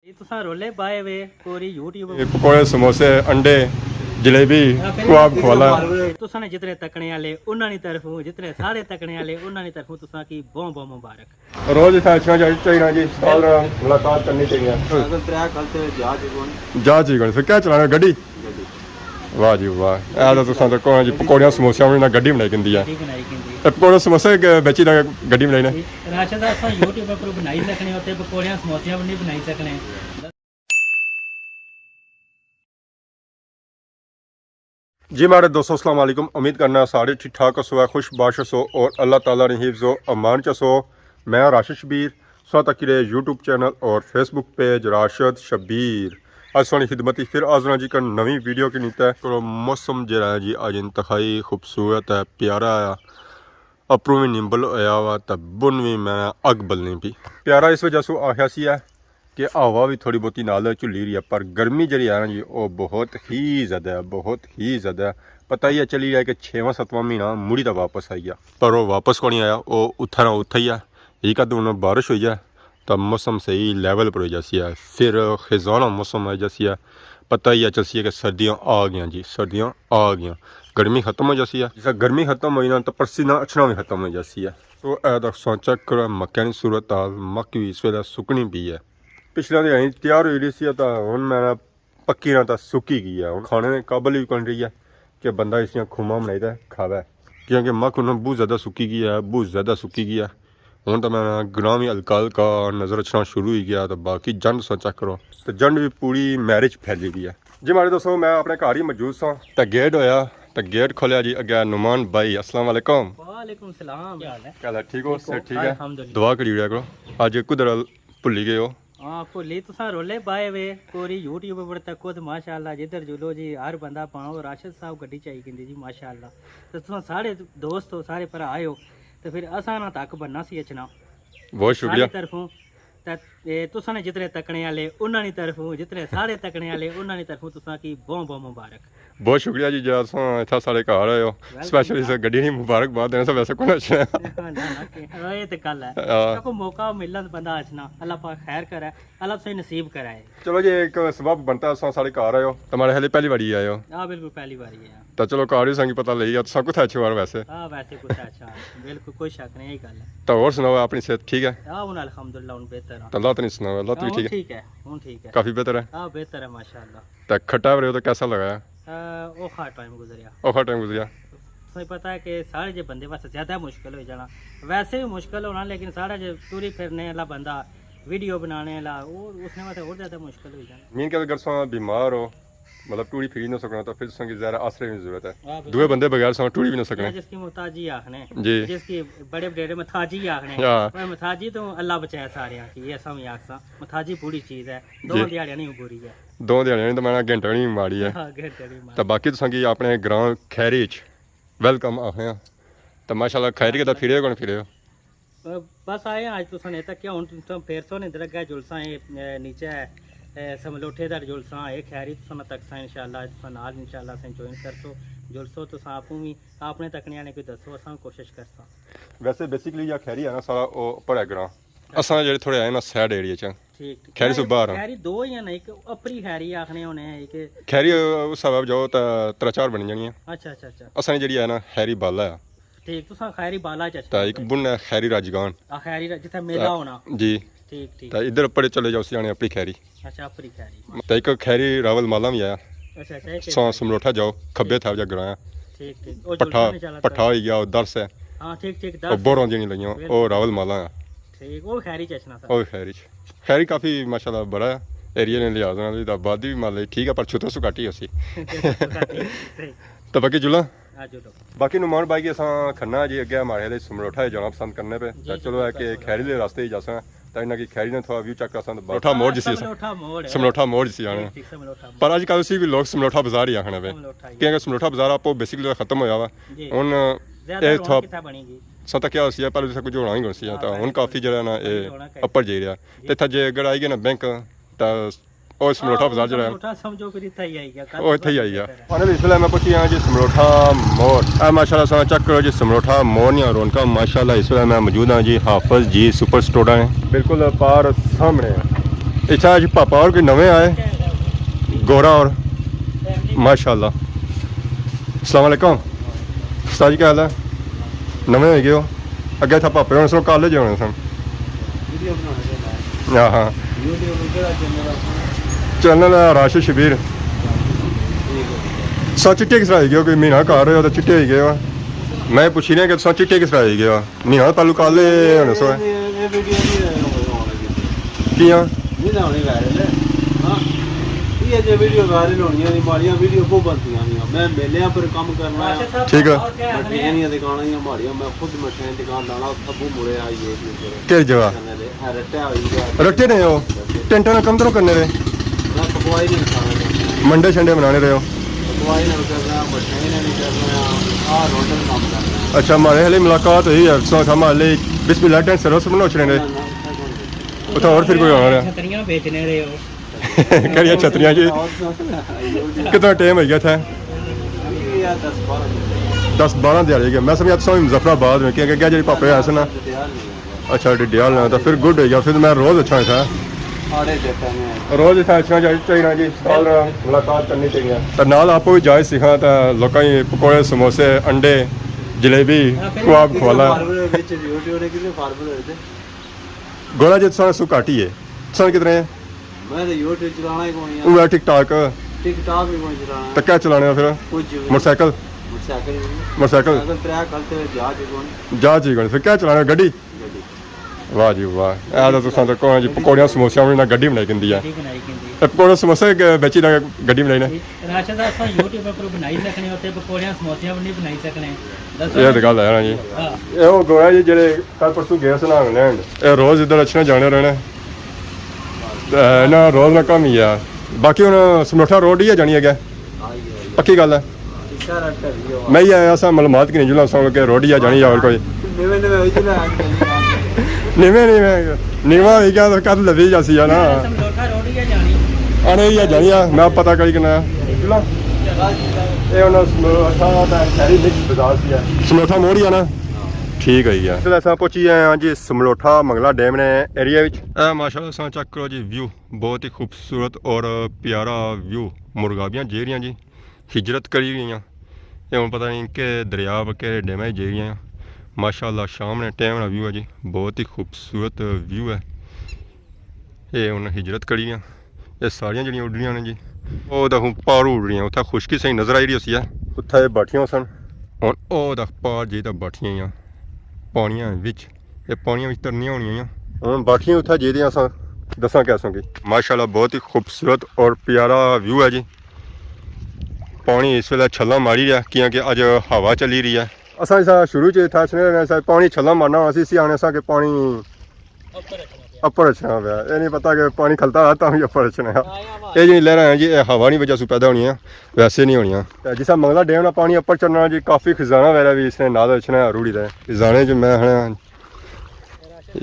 तुसां रोले पाए वे पूरी यूट्यूब पकौड़े समोसे अंडे जलेबी कबाब खवाला तुसां ने जितने तकने वाले उन्हां दी तरफों जितने सारे तकने वाले उन्हां दी तरफों तुसां की बहुत बहुत मुबारक। रोज इतना अच्छा चाहिए जी और मुलाकात करनी चाहिए। जहाज ही फिर क्या चलाना गड्डी वाह जी वाह ऐ तो तुसां तो कोई जी पकौड़ियां समोसे ना गड्डी बनाई किंदी है ते पकौड़े समोसे बेची ना गड्डी बनाई ने राशन दा असां यूट्यूब पर बनाई सकने होते पकौड़ियां समोसियां भी नहीं बनाई सकने। जी मेरे दोस्तों अस्सलाम वालेकुम। उम्मीद करना सारे ठीक ठाक हो खुश बाश हो और अल्लाह ताला ने हिफ्ज़ो अमान चसो। मैं राशिद शबीर साथ अकीरे यूट्यूब चैनल और फेसबुक पेज राशिद शबीर आज सोनी खिदमती फिर आजना जी का नवी वीडियो की नीत है। मौसम जरा है जी अज इंतहाई खूबसूरत है प्यारा है अपरू भी निंबल होया वा तो बुन भी मैं अग बलनी पी प्यारा इस वजह से आख्या सी है कि हवा भी थोड़ी बहुती नाल झुली रही है पर गर्मी जी है ना जी वो बहुत ही ज़्यादा है बहुत ही ज़्यादा है। पता ही है चली है कि 6वां-7वां महीना मुड़ी तो वापस आई है पर वो वापस को नहीं आया वो उत्था ना उत्था ही है। यही कहते हूँ बारिश हुई है तो मौसम सही लेवल पर हो जैसी है फिर खिजाना मौसम है जैसी है। पता ही है चलसी है कि सर्दियाँ आ गई जी सर्दियाँ आ गई गर्मी खत्म हो जैसी है जैसा गर्मी खत्म हुई ना तो पसीना अछना भी खत्म हो जैसी है। तो ऐसा चेक करो मक्या की सूरत हाल मक्क भी इस वेले सुकनी पी है पिछले दिन तैयार हुई रही सी तो हुण मैं पक्की ना तो सुकी गई है। हुण खाने के काबल भी बन रही है कि बंदा इसलिए खुमा बनाई तो खावे क्योंकि मक्क उन्हें बहुत ज़्यादा सुकी गई है बहुत ज़्यादा सुकी गई है। हुण तो मैं ग्राम ही हल्का हल्का नज़र अछना शुरू हो गया तो बाकी जंड सो चेक करो तो जंड भी पूरी मैरिज फैली गई है। जी मारे दोस्तों मैं अपने घर ही मौजूद सा तो गेट होया तो गेट खोलिया जी अगे नुमान भाई अस्सलाम वालेकुम। वालेकुम सलाम क्या हाल है ठीक हो सर ठीक है दुआ करी करो अज कुदर भुली गए हो हाँ भुली तुसां रोले पाए वे पूरी यूट्यूब पर तक खुद माशाअल्लाह जिधर जुलो जी हर बंदा पाओ राशिद साहब गड्डी चाहिए किंदी जी माशाअल्लाह तो तुसां सारे दोस्त हो सारे भरा आए हो तो फिर असां ना तक बनना सी अचना बहुत शुक्रिया तरफों तुसां ने जितने तकने वाले उन्हां दी तरफों जितने सारे तकने वाले उन्हां दी तरफों तुसां की बहुत बहुत मुबारक। बहुत शुक्रिया जी जो इतना सारे घर आए हो स्पेशली इस गड्डी की मुबारकबाद देने से वैसे कौन अच्छा ये तो गल है को मौका मिलना बंदा अचना अल्लाह पाक खैर करे अल्लाह से नसीब कराए। चलो जी एक सबब बनता है सारे घर आए हो तुम्हारे हाले पहली बारी आए हो हां बिल्कुल पहली बारी है तो चलो घर ही संगी पता लगी तो सब कुछ अच्छी बार वैसे हां वैसे कुछ अच्छा बिल्कुल कोई शक नहीं गल है। तो और सुनाओ अपनी सेहत ठीक है? हां हुन अल्हम्दुलिल्लाह हुन बेहतर है अल्लाह तो नहीं सुनाओ अल्लाह तो ठीक है हुन ठीक है काफी बेहतर है हां बेहतर है माशाल्लाह। तो खट्टा रहे हो तो कैसा लगा? औखा टाइम गुजरिया औखा टाइम गुजरिया सही पता है कि सारे जो बंदे वास्ते ज़्यादा मुश्किल हो जाना वैसे भी मुश्किल होना लेकिन सारा जो टूरी फिरने वाला बंदा वीडियो बनाने वाला और उसने वास्ते और ज़्यादा मुश्किल हो जाना। मीन के अगर बीमार हो मतलब टूरी फिर ना सकना तो फिर संगी ज़्यादा आसरे की जरूरत है दूसरे बंदे बगैर सा टूरी भी ना सकना जिसकी मुताजी आखने जी जिसकी बड़े बड़े मथाजी आखने मथाजी तो अल्लाह बचाए सारे की ऐसा भी आखसा मथाजी बुरी चीज़ है दो दिहाड़ियां नहीं बुरी है दो दिहाड़ियां तो मैंने घंटा नहीं मारी है तो बाकी तो संगी अपने ग्रां खैरी वेलकम आखने तो माशाल्लाह खैरी के फिरे कौन फिरे बस आए आज तो सुने तक क्या हूँ फिर सो नहीं लगा जुलसा नीचे समलोठे दा जुलसा है खैरी तो सना तक सा इंशाल्लाह तो नाल इंशाल्लाह से ज्वाइन करसो जुलसो तो आपू भी अपने तकने ने कोई दसो असा कोशिश करसा। वैसे बेसिकली या खैरी है ना सारा ऊपर है ग्रां असा जेडे थोड़े आए ना साइड एरिया च ठीक खैरी से बाहर खैरी दो ही ना एक अपरी खैरी आखने होने एक खैरी उस सबब जाओ तो 3-4 बन जानी है। अच्छा अच्छा अच्छा असा जेडी है ना खैरी बाला है ठीक तुसा खैरी बाला च तो एक बुन है खैरी राजगान खैरी जिथे मेला होना जी ठीक ठीक तो इधर ऊपर चले जाओ जाने अपनी खैरी अच्छा अपनी खैरी तो एक खैरी रावल माला भी आया अच्छा अच्छा समलोठा जाओ खब्बे था जगराया ठीक ठीक पट्ठा हो गया दरस है हां ठीक ठीक दरस बोरों दी नहीं लगियां ओ रावल माला है ठीक वो खैरी चचना सा ओ खैरी काफी माशाल्लाह बड़ा है एरिया ने लिहाज नाल दा आबादी भी मान ली ठीक है पर छुतो सुकाटी होसी तो बाकी जुला बाकी नुमान भाई की असा खन्ना जी अगे हमारे समलोठा जाना पसंद करने पे चलो है कि खैरी के रास्ते ही जासा तो इन्ना की खैरी ने थोड़ा व्यू चेक कर सकते समलोठा मोड़ जिसी समलोठा मोड़ जिसी जाने पर आज कल उसी भी लोग समलोठा बाजार ही आखने पे क्योंकि समलोठा बाजार आपको बेसिकली खत्म होया वा हुन ए थोड़ा सता क्या होसी पर कुछ होना ही होसी तो हुन काफी जरा ना अपर जा रहा ते था जे अगर आई गया ना बैंक तो और समलोठा बाजार जरा समलोठा समझो फिर इथे ही आई गया ओ इथे ही आई गया फाइनली इसलिए मैं पूछी हां जी समलोठा मोड़ आ माशाल्लाह सा चेक करो जी समलोठा मोड़ या रौनका माशाल्लाह इसलिए मैं मौजूद हां जी हाफिज जी सुपर स्टोर है बिल्कुल पार सामने इतना आज पापा और कोई नवे आए गोरा और माशाल्लाह। अस्सलाम वालेकुम उस्ताद जी क्या हाल है? नवे हो गए हो अगे था पापे होने सन कॉलेज होने सन हाँ हाँ चैनल राशिद शबीर सा चिट्टे किस तरह गए हो कोई महीना घर रहे हो तो चिट्टे हो गए हो मैं पूछी रहा कि सा चिट्टे किस तरह गए हो महीना तालू कल होने सो कियां ये वीडियो वायरल होनी है माड़ियां वीडियो बहुत बनतियां नहीं मैं मेले पर काम करना है ठीक है मठियां नहीं दिखाना या माड़ियां मैं खुद मठियां दुकान लाना अबू मुड़े आई ये किस जगह रट्टा हुई रट्टे रहे हो टेंटा ना कम तो करने रहे मैं पकवाई नहीं खाना मंडे शंडे बनाने रहे हो पकवाई नहीं करना मठियां नहीं करना आ रोटल काम करना अच्छा हमारे हाले मुलाकात हुई है सो हमारे बिस्मिल्लाह टेंट सर्विस बनोच रहे हैं उतना और फिर कोई होना है छतरियां बेचने रहे हो करिया छतरियां जी कितना टाइम हो गया था 10-12 दिहाड़ी गया मैं समझा था मुजफ्फराबाद में क्योंकि क्या जी पापे ऐसे ना अच्छा डिडियाल ना तो फिर गुड हो गया फिर मैं रोज़ अच्छा था रोज़ इतना अच्छा चाहिए जी मुलाकात करनी चाहिए तो नाल आपको भी जायज़ सिखा था लोगों पकौड़े समोसे अंडे जलेबी कबाब खवाला गोला जी सारा सु घट ही है सन कितने हैं मैं तो यूट्यूब चलाना ही कोई वो टिकटॉक टिकटॉक भी कोई चलाना तो क्या चलाने फिर कुछ मोटरसाइकिल मोटरसाइकिल अगर ट्रैक करते हुए जहाज कोई जहाज ही फिर क्या चलाने गड्डी वाह जी वाह ਇਹ ਤਾਂ ਤੁਸੀਂ ਤਾਂ ਕੋਣ ਜੀ ਪਕੌੜੀਆਂ ਸਮੋਸਿਆਂ ਨਾਲ ਗੱਡੀ ਬਣਾਈ ਕਿੰਦੀ ਆ बनाई किंदी ਇਹ ਪਕੌੜੇ ਸਮੋਸੇ ਵੇਚੀ ਦਾ ਗੱਡੀ ਬਣਾਈ ਨੇ राशद दा असां YouTube पर बनाई सकने होते पकौड़ियां समोसियां भी नहीं बनाई सकने ਇਹ ਤਾਂ ਗੱਲ ਹੈ ਨਾ ਜੀ हां ਇਹ ਉਹ ਗੋਇਆ ਜੀ ਜਿਹੜੇ ਕੱਲ ਪਰਸੋਂ ਗਏ ਸਨਾ ਲੈਂਡ ਇਹ ਰੋਜ਼ ਇੱਧਰ ਅੱਛਾ ਜਾਣੇ ਰਹਿਣਾ ਨਾ ਰੋਜ਼ ਨਾ ਕੰਮ ਹੀ ਆ ਬਾਕੀ ਹੁਣ ਸਮੋਠਾ ਰੋਡ ਹੀ ਆ ਜਾਣੀ ਹੈਗਾ ਪੱਕੀ ਗੱਲ ਹੈ इशारा कर लियो ਮੈਂ ਹੀ ਆਇਆ ਸਾਂ ਮਾਲੂਮਾਤ ਕਿ ਨਹੀਂ ਜੁਲਾ ਸੌਂ ਕੇ ਰੋਡ ਹੀ ਆ ਜਾਣੀ ਹੋਰ ਕੋਈ नवे नवे होई चला आज ਨੀਵਾਂ ਹੀ ਗਿਆ ਤਾਂ ਕੱਲ ਲੱਭੀ ਜਾਸੀ ਆ ਨਾ समझौता रोड ही जानी ਆਣੇ ਹੀ ਆ ਜਾਣੀ ਆ ਮੈਂ ਪਤਾ ਕਰੀ ਕਿੰਨਾ ਜੁਲਾ ਇਹ ਉਹਨਾਂ ਸਮੋਠਾ ਦਾ ਸ਼ਹਿਰੀ ਮਿਕਸ ਬਾਜ਼ਾਰ ਸੀ ਆ ਸਮੋਠਾ ਮੋੜੀ ਆ ਨਾ ਠੀਕ ਹੈ ਯਾਰ ਫਿਰ ਅਸਾਂ ਪਹੁੰਚੀ ਆਏ ਹਾਂ ਜੀ ਸਮਲੋਠਾ ਮੰਗਲਾ ਡੈਮ ਨੇ ਏਰੀਆ ਵਿੱਚ ਇਹ ਮਾਸ਼ਾਅੱਲਾ ਸਾਂ ਚੈੱਕ ਕਰੋ ਜੀ ਵਿਊ ਬਹੁਤ ਹੀ ਖੂਬਸੂਰਤ ਔਰ ਪਿਆਰਾ ਵਿਊ ਮੁਰਗਾਬੀਆਂ ਜਿਹੜੀਆਂ ਜੀ ਹਿਜਰਤ ਕਰੀ ਗਈਆਂ ਇਹ ਹੁਣ ਪਤਾ ਨਹੀਂ ਕਿ ਦਰਿਆ ਕਿ ਡੈਮਾਂ ਜਿਹੜੀਆਂ ਮਾਸ਼ਾਅੱਲਾ ਸ਼ਾਮ ਨੇ ਟਾਈਮ ਦਾ ਵਿਊ ਹੈ ਜੀ ਬਹੁਤ ਹੀ ਖੂਬਸੂਰਤ ਵਿਊ ਹੈ ਇਹ ਹੁਣ ਹਿਜਰਤ ਕਰੀ ਗਈਆਂ ਇਹ ਸਾਰੀਆਂ ਜਿਹੜੀਆਂ ਉੱਡਣੀਆਂ ਨੇ ਜੀ ਉਹ ਤਾਂ ਹੁਣ ਪਾਰ ਉੱਡ ਰਹੀਆਂ ਉੱਥੇ ਖੁਸ਼ਕੀ ਸਹੀ ਨਜ਼ਰ ਆਈ ਰਹੀ ਸੀ ਆ ਉੱਥੇ ਬੈਠੀਆਂ ਸਨ ਹੁਣ ਉਹ ਦਾ ਪਾਰ ਜੀ ਤਾਂ ਬੈਠੀਆਂ ਆ ਪਾਣੀਆਂ ਵਿੱਚ ਇਹ ਪਾਣੀਆਂ ਵਿੱਚ ਤਰਨੀਆਂ ਹੋਣੀਆਂ ਹੁਣ ਬਾਠੀਆਂ ਉੱਥੇ ਜਿਹਦੀਆਂ ਅਸਾਂ ਦੱਸਾਂ ਕੈਸੋਂਗੇ ਮਾਸ਼ਾਅੱਲਾ ਬਹੁਤ ਹੀ ਖੂਬਸੂਰਤ ਔਰ ਪਿਆਰਾ ਵਿਊ ਹੈ ਜੀ ਪਾਣੀ ਇਸ ਵੇਲੇ ਛੱਲਾਂ ਮਾਰੀ ਰਿਹਾ ਕਿਉਂਕਿ ਅੱਜ ਹਵਾ ਚੱਲੀ ਰਹੀ ਹੈ ਅਸਾਂ ਇਸ ਸ਼ੁਰੂ ਚ ਥਾ ਛਨੇ ਪਾਣੀ ਛੱਲਾਂ ਮਾਰਨਾ ਹੋਣਾ ਸੀ ਅਸੀਂ ਆਣੇ ਸਾਂ ਕਿ ਪਾਣੀ ਉੱਪਰ ਰਚਣਾ ਪਿਆ ਇਹ ਨਹੀਂ ਪਤਾ ਕਿ ਪਾਣੀ ਖਲਤਾ ਤਾਂ ਵੀ ਉੱਪਰ ਰਚਣਾ ਇਹ ਜਿਹੜੀ ਲਹਿਰਾਂ ਹੈ ਜੀ ਇਹ ਹਵਾ ਨਹੀਂ ਵਜ੍ਹਾ ਤੋਂ ਪੈਦਾ ਹੋਣੀਆਂ ਵੈਸੇ ਨਹੀਂ ਹੋਣੀਆਂ ਜਿਸ ਤਰ੍ਹਾਂ ਮੰਗਲਾ ਡੈਮ ਦਾ ਪਾਣੀ ਉੱਪਰ ਚੜਨਾ ਜੀ ਕਾਫੀ ਖਜ਼ਾਨਾ ਵਗੈਰਾ ਵੀ ਇਸਨੇ ਨਾਲ ਰਚਣਾ ਰੂੜੀ ਦਾ ਖਜ਼ਾਨੇ 'ਚ ਮੈਂ ਹਾਂ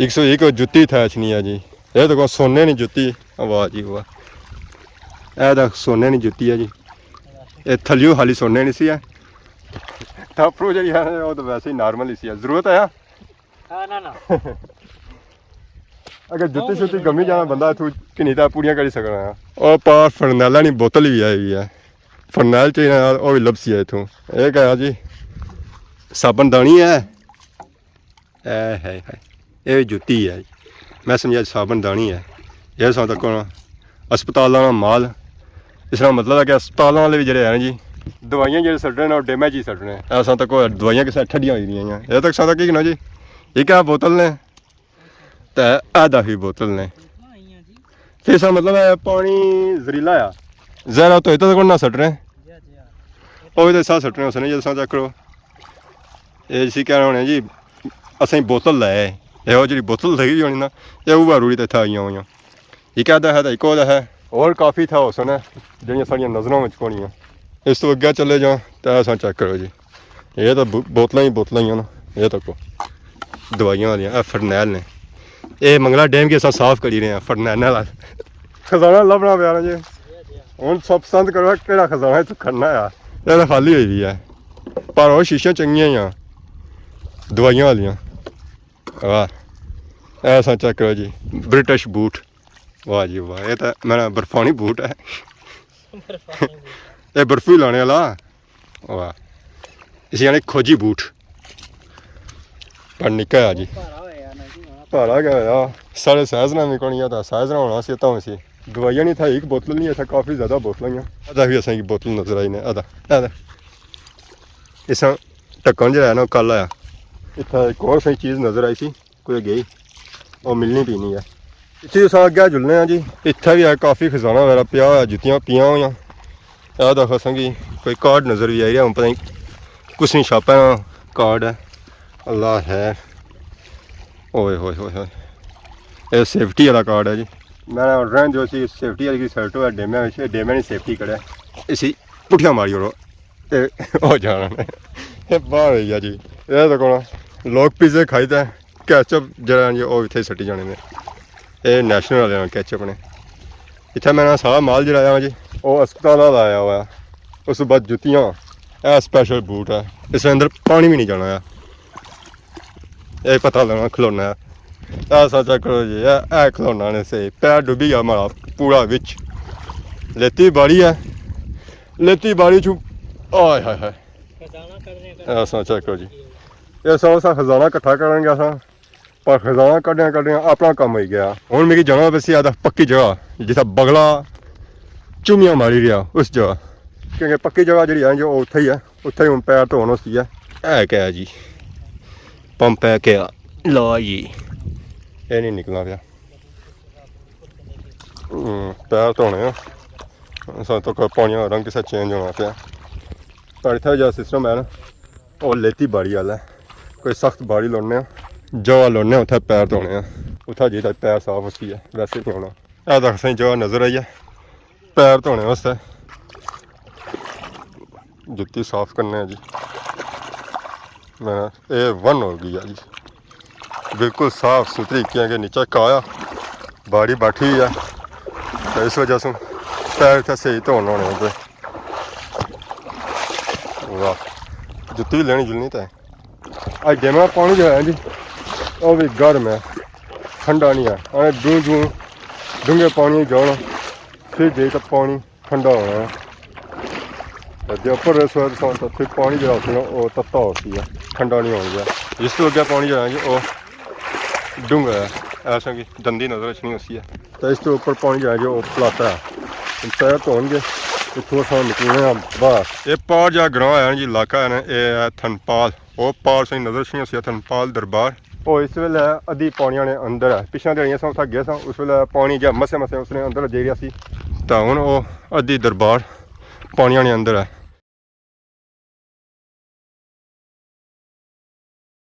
101 ਜੁੱਤੀ ਥੈਚਣੀ ਆ ਜੀ ਇਹ ਤਾਂ ਕੋਈ ਸੋਨੇ ਨਹੀਂ ਜੁੱਤੀ ਵਾਹ ਜੀ ਵਾਹ ਇਹ ਤਾਂ ਸੋਨੇ ਨਹੀਂ ਜੁੱਤੀ ਆ ਜੀ ਇਹ ਥੱਲਿਓ ਹਾਲੀ ਸੋਨੇ ਨਹੀਂ ਸੀ ਆ ਤਾਂ ਪ੍ਰੋ ਜਿਹੜੀ ਹੈ ਉਹ ਤਾਂ ਵੈਸੇ ਹੀ ਨਾਰਮਲ ਹੀ ਸੀ ਜ਼ਰੂਰਤ ਆ हां ना ना अगर जुत्ती शुत्ती गमी जाना बंदा तू किन्नी तां पूरियां करी सकना है और पार फरनैला नी बोतल भी आई हुई है फरनैल चाहिए वो भी लभसी है इथों ये क्या जी साबनदानी है ये जुत्ती है मैं समझा साबनदानी है ये सां तक अस्पतालों का माल इस तरह मतलब है कि अस्पतालों वाले भी जड़े हैं जी दवाइयां जो सट्टने और डैमेज ही सट्टने ऐसा तक दवाइयां किस ठंडियां हुई दियां ये तक सादा की ना जी ये क्या बोतल ने तो आधा ही बोतल ने फिर सा मतलब है पानी जहरीला आ जहरा तो इतना ना सट रहे वो तो साह सटने उसने जो चेक करो ये जी क्या होने जी असें बोतल लै यो जी बोतल लगी होनी ना ये वो रूड़ी तो इतना आई हुई ये क्या है तो एक है और काफ़ी था उसने जो साड़ियाँ नज़रों में कोनियाँ इस तो अगे चले जाओ तो अस चेक करो जी ये तो बोतल ही ना ये तको दवाइयां वाली फरनैल ने ये मंगला डैम के साथ साफ करी रहे हैं फरनैल वाला खजाना लभना प्यारा जी हूँ सब पसंद करो कि खजाना इतों करना है ये तो खाली हुई है पर वो शीशियां चंगियां ही आ दवाइयां वालियां वाह ऐसा चेक करो जी ब्रिटिश बूट ਵਾਹ ਜੀ ਵਾਹ, ਇਹ ਤਾਂ ਮੇਰਾ ਬਰਫਾਨੀ ਬੂਟ ਹੈ। ਇਹ ਬਰਫੀ ਲਾਣੇ ਵਾਲਾ ਵਾਹ, ਇਸ ਯਾਨੀ ਖੋਜੀ ਬੂਟ ਪਰ ਨਿੱਕਾ ਆ ਜੀ, ਭਾਰਾ ਗਿਆ ਹੋਇਆ ਸਾਡੇ ਸਾਈਜ਼ ਨਾਲ ਵੀ ਕੋਣੀ ਆਦਾ ਸਾਈਜ਼ ਨਾਲ ਹੋਣਾ ਸੀ ਤਾਂ ਸੀ ਦਵਾਈਆਂ नहीं था, एक बोतल नहीं था, काफ़ी ज़्यादा बोतल अदा भी असें बोतल नजर आई ने अदा अदा इस ढक्कन जो है ना कल आया इतना एक और सही चीज़ नज़र आई सी कोई गई और मिलनी पीनी है इतने अस अगे जुलने जी। इतना भी है काफ़ी खजाना वगैरह पिया हुआ, जुत्तियाँ पियाँ हुई यह दख असेंगी कोई कार्ड नज़र भी आई रहा, पता नहीं कुछ नहीं छापा कार्ड है अल्लाह है। ओए होए होए होए ये सेफ्टी वाला कार्ड है जी। मैं रहन जो सी सेफ्टी वाली शर्ट है डेमे डेमे ने सेफ्टी करा इसी पुठिया मारी ओड़ो हो जाना ने ये बाहर होई है जी। ये तो कौन लोग पिज़्ज़े खाईदा कैचअप जरा जी वो इतने सट्टी जाने ने ये नैशनल वाले कैचअप ने इतना मैंने सारा माल जो आया जी वो अस्पताल आया हुआ उस बाद जुत्तियाँ यह स्पैशल बूट है इसके अंदर पानी भी नहीं जाना है ये पता लगना खिलौना है ऐसा चेक करो जी ए खिलौना ने से पैर डुबी गया हमारा पूरा विच लेती बाड़ी है लेती बाड़ी चू आय हाय हाय ऐसा चेक करो जी ये सब असा खजाना इकट्ठा करेंगे असा पर खजाना कड्ढिया अपना कम हो गया हूँ मेरी जगह वैसे आदा पक्की जगह जिथे बगला चुमियाँ मारी रहा उस जगह क्योंकि पक्की जगह जी है जो उत्थे ही है उत्थे ही हूँ पैर धोन उसकी है क्या है जी पंप है क्या लो जी ये नहीं निकलना पाया पैर धोने सब तो पानी का रंग किसा चेंज होना पाया पर इतना जो सिस्टम है ना वो लेती बाड़ी वाला है कोई सख्त बाड़ी लाने जगह लाने उत्थे पैर धोने उत्थे जी पैर साफ उसकी है वैसे नहीं होना यह तक सही जगह नज़र आई है पैर धोने वास्ते जुत्ती साफ करने जी। मैं ये वन हो गई है जी बिल्कुल साफ सुथरी किया के नीचे काया बाड़ी बैठी हुई है तो इस वजह से पैर इतने सही धोने होने पे वाह जुत्ती भी लेनी जुलनी तो है अज डेमा पानी जो है जी वो भी गर्म है ठंडा नहीं है अरे डूंगे पानी जाना फिर जे तो पानी ठंडा होना है जो उपर तो फिर पानी जो होती है वो तत्ता होती है ठंडा नहीं हो गया जिस तो अगर पानी जो है जी वो डूंगा है ऐसा कि दंदी नज़र नहीं होती है तो इस तो ऊपर पानी जो है जो पलाता है पैर धोनगे इतों सा निकलने बाहर ये पार जो ग्रां है जी इलाका है ना ये है थनपाल वो पार से नज़र नहीं होती थनपाल दरबार वो इस वेले अद्धी पानिया ने अंदर है पिछला दिहाड़ियां सा गए सा उस वेले पानी जब मसे मसे उसने अंदर जे रहा सी तो हुण वो अद्धी दरबार पानिया ने अंदर है